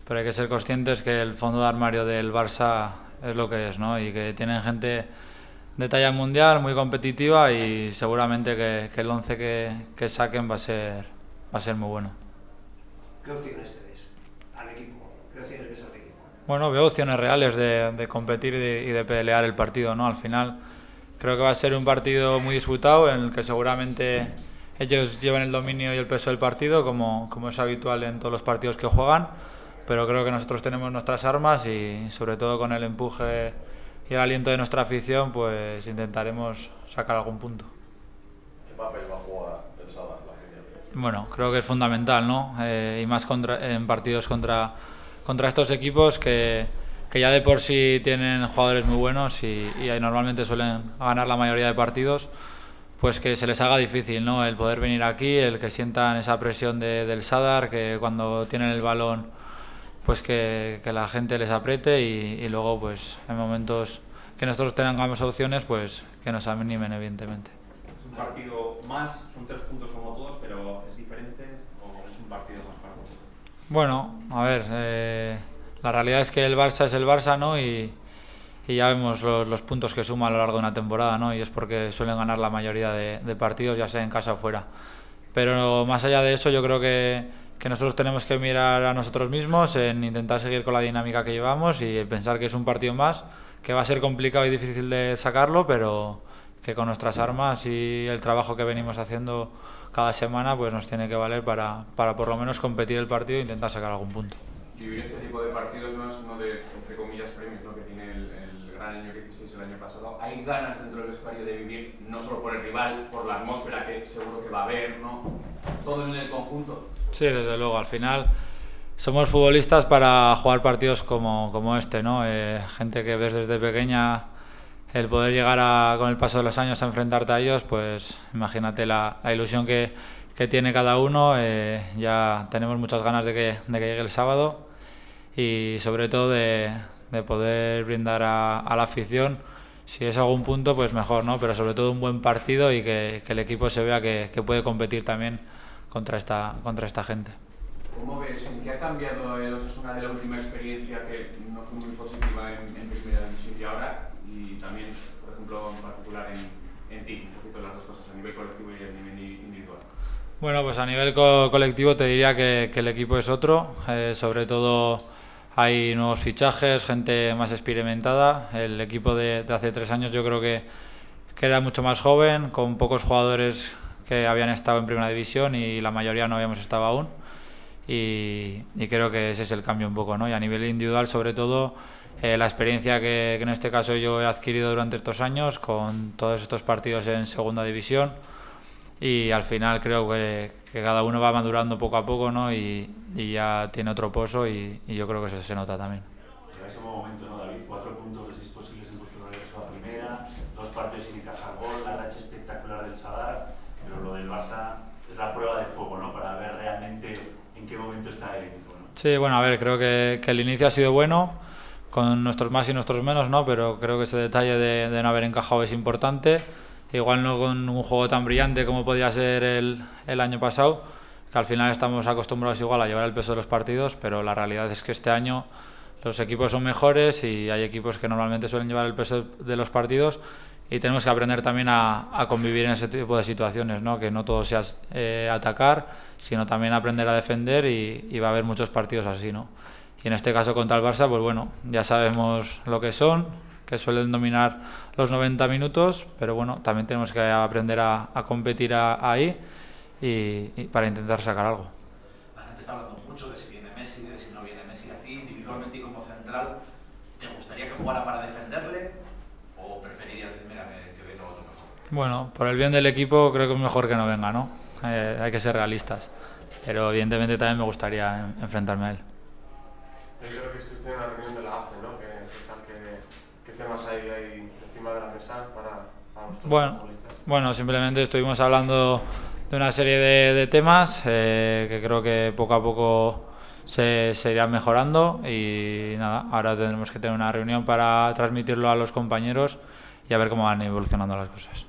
pero hay que ser conscientes que el fondo de armario del Barça es lo que es, ¿no? Y que tienen gente de talla mundial, muy competitiva, y seguramente que el 11 que saquen va a ser muy bueno. ¿Qué opciones tenéis al equipo? ¿Qué opciones ves al equipo? Bueno, veo opciones reales de competir y de pelear el partido, ¿no? Al final creo que va a ser un partido muy disputado en el que seguramente ellos llevan el dominio y el peso del partido, como es habitual en todos los partidos que juegan, pero creo que nosotros tenemos nuestras armas y sobre todo con el empuje y el aliento de nuestra afición, pues intentaremos sacar algún punto. ¿Qué papel va a jugar el Sadar, la afición? Bueno, creo que es fundamental, ¿no? Y más en partidos contra estos equipos que ya de por sí tienen jugadores muy buenos y normalmente suelen ganar la mayoría de partidos, pues que se les haga difícil, ¿no? El poder venir aquí, el que sientan esa presión del Sadar, que cuando tienen el balón, pues que la gente les apriete y luego, pues en momentos que nosotros tengamos opciones, pues que nos animen, evidentemente. ¿Es un partido más? Son 3 puntos como todos, pero ¿es diferente o es un partido más para vosotros? Bueno, a ver, la realidad es que el Barça es el Barça, ¿no? Y ya vemos los puntos que suma a lo largo de una temporada, ¿no? Y es porque suelen ganar la mayoría de partidos, ya sea en casa o fuera. Pero más allá de eso, yo creo que nosotros tenemos que mirar a nosotros mismos, en intentar seguir con la dinámica que llevamos y pensar que es un partido más, que va a ser complicado y difícil de sacarlo, pero que con nuestras armas y el trabajo que venimos haciendo cada semana, pues nos tiene que valer para por lo menos competir el partido e intentar sacar algún punto. Vivir este tipo de partidos no es uno de, entre comillas, premios, ¿no?, que tiene el gran año que hicisteis el año pasado. Hay ganas dentro del vestuario de vivir, no solo por el rival, por la atmósfera que seguro que va a haber, ¿no? Todo en el conjunto. Sí, desde luego, al final somos futbolistas para jugar partidos como este, ¿no? Gente que ves desde pequeña, el poder llegar con el paso de los años a enfrentarte a ellos, pues imagínate la ilusión que tiene cada uno. Ya tenemos muchas ganas de que llegue el sábado y sobre todo de poder brindar a la afición. Si es algún punto, pues mejor, ¿no? Pero sobre todo un buen partido y que el equipo se vea que puede competir también contra esta gente. ¿Cómo ves? ¿En qué ha cambiado el Osasuna de la última experiencia que no fue muy positiva en primera división y ahora? Y también, por ejemplo, en particular en ti, un poquito las dos cosas, a nivel colectivo y a nivel individual. Bueno, pues a nivel colectivo te diría que el equipo es otro, sobre todo hay nuevos fichajes, gente más experimentada. El equipo de hace 3 años yo creo que era mucho más joven, con pocos jugadores que habían estado en primera división y la mayoría no habíamos estado aún. Y creo que ese es el cambio un poco, ¿no? Y a nivel individual, sobre todo, la experiencia que en este caso yo he adquirido durante estos años con todos estos partidos en segunda división, y al final creo que cada uno va madurando poco a poco, ¿no? Y ya tiene otro pozo y yo creo que eso se nota también. Llegáis a un buen momento, ¿no, David? 4 puntos de 6 posibles en vuestro regreso a primera, 2 partidos sin encajar gol, la racha espectacular del Sadar, pero lo del Barça es la prueba de fuego, ¿no? Para ver realmente en qué momento está el equipo, ¿no? Sí, bueno, a ver, creo que el inicio ha sido bueno, con nuestros más y nuestros menos, ¿no? Pero creo que ese detalle de no haber encajado es importante. Igual no con un juego tan brillante como podía ser el año pasado, que al final estamos acostumbrados igual a llevar el peso de los partidos, pero la realidad es que este año los equipos son mejores y hay equipos que normalmente suelen llevar el peso de los partidos y tenemos que aprender también a convivir en ese tipo de situaciones, ¿no? Que no todo sea atacar, sino también aprender a defender y va a haber muchos partidos así, ¿no? Y en este caso contra el Barça, pues bueno, ya sabemos lo que son, que suelen dominar los 90 minutos, pero bueno, también tenemos que aprender a competir ahí y para intentar sacar algo. La gente está hablando mucho de si viene Messi, de si no viene Messi. A ti, individualmente y como central, ¿te gustaría que jugara para defenderle o preferirías decir, mira, que venga otro mejor? Bueno, por el bien del equipo creo que es mejor que no venga, ¿no? Hay que ser realistas, pero evidentemente también me gustaría enfrentarme a él. Yo creo que estuviste en una reunión de la AFE, ¿no? ¿Qué temas hay encima de la mesa para los futbolistas? Bueno, simplemente estuvimos hablando de una serie de temas que creo que poco a poco se irán mejorando y nada, ahora tendremos que tener una reunión para transmitirlo a los compañeros y a ver cómo van evolucionando las cosas.